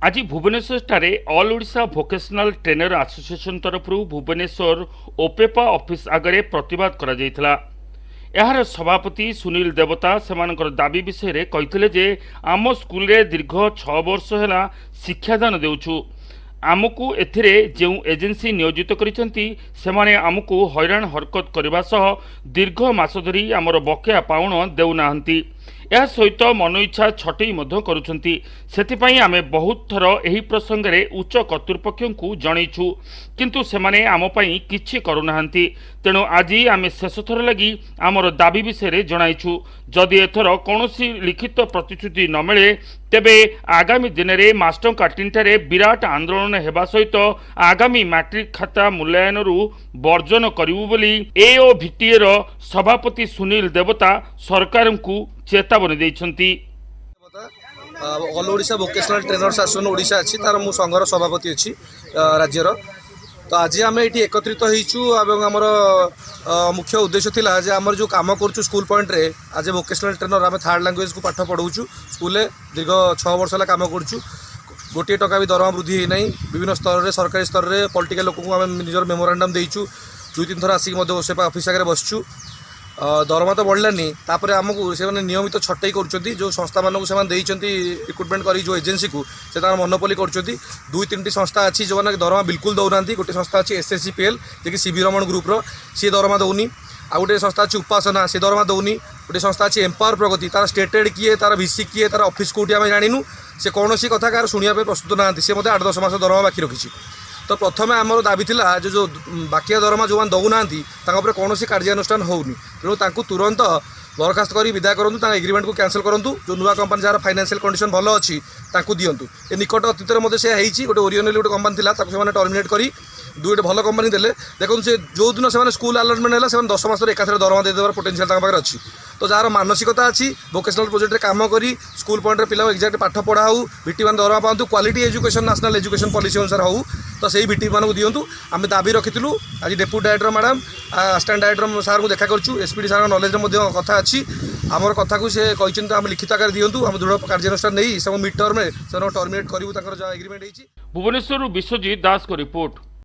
आज Bhubaneswar all Odisha vocational trainer association तरफ Bhubaneswar ओपेपा office आगे प्रतिवाद करा जायथिला। यार सभापति सुनील देवता सेमानकर दाबी विषय रे कहिथिले जे आम स्कूल रे दीर्घ 6 वर्ष हैला शिक्षादान देउछु। आमको एथिरे जो एजेंसी नियोजित करिसेंती सेमाने आमको हैरान हरकत करबा सह दीर्घ मास धरी आमर बकेया पाउण देउनाहंती। यह सहित मन इच्छा छटई करुछंती। सेथिपाई आमे बहुत थर एही प्रसंग रे उच्च कर्तृपक्ष को जनईछु किंतु सेमाने आम पई किछि करुनाहंती। तेणु आज आमे शेष थर लगी आमर दाबी विषय रे जणाइछु। जदि एथर कौनसी लिखित प्रतिश्रुति न मिले तेबे आगामी दिन में मास्टर कैंटीन विराट आंदोलन हेबा सहित आगामी मैट्रिक खाता मूल्यांकन वर्जन करिवु बोली एओभिटीए रो सभापति सुनील देवता सरकार को चेतावनी देइछंती। All Odisha vocational trainers association Odisha अछि तार मु संघर सभापति अछि राज्यर। तो आज आम ये एकत्रित होइछु एवं हमर मुख्य उद्देश्य थिला जे हमर जो काम करछु स्कूल पॉइंट रे आज वोकेशनल ट्रेनर आम थर्ड लैंग्वेज को पाठ पढ़ाऊछु। स्कूल दीर्घ 6 वर्ष है काम करछु। गोटे टका भी दरमा वृद्धि है नहीं। विभिन्न स्तर में सरकारी स्तर में पॉलिटिकल लोक को आम निजर मेमोरांडम देइछु। 2-3 थर आसिक ओसेपा ऑफिस आगे बसछु। दरमा तो बढ़लानी तापर आमको से नियमित छटई कर जो संस्था मानक से रिक्रुटमेंट कर जो एजेंसी को से मनोपली कर 2-3टी संस्था अच्छी जो मैंने दरमा बिल्कुल दौना। गोटे संस्था अच्छी SSCPL जी सीबी रमण ग्रुप्र सी दरमा दौनी। आ गोटे संस्था अच्छी उपासना सी दरमा दौनी। गोटे संस्था अच्छी एम्पावर प्रगति तार स्टेटेड किए तार VC किए तार ऑफिस कौटी आम जानू से कौन सी कथा कार शुणा प्रस्तुत ना सी मत 8-10 मास दरमा बाकी रखी। तो प्रथम आमर दाबी थिला जो बाकिया दरमा जो दौना कौन कार्यानुष्ठान होनी। तेणु तुरंत बरखास्त कर विदा करूँ एग्रीमेंट को कैंसिल करूँ। जो नुआ कंपनी जार फाइनेंशियल कंडीशन भल अच्छी दिंतु। ए निकट अतीत में से गोटे ओरिजिनल गोटे कंपनी थी टर्मिनेट कर दुईटे भल कंपनी देले। देखो से जो दिन से स्कूल अलटमेंट है 10 मास एकाथरे दरमा देदेवार पोटेंशियल पाखे अच्छी। तो जार मानसिकता अच्छी वोकेशनल प्रोजेक्ट काम करी स्कूल पॉइंट पिला एक्जाक्ट पाठ पढ़ा हो भिटी मान दरमा पातु quality education national education policy अनुसार हो तो सही भिटी मानक दिंतु। आम दाबी रखिलु। आज deputy director madam assistant director सार को देखा करूँ। एसपीडी सार नॉलेज कथा अच्छी आमर कथा को से कहते आम लिखित आकार दिंतु। आम दृढ़ कार्यानुष्ठान नहीं मिड टर्म में टर्मिनेट करूँ एग्रीमेंट। भुवनेश्वर विश्वजीत दास को रिपोर्ट।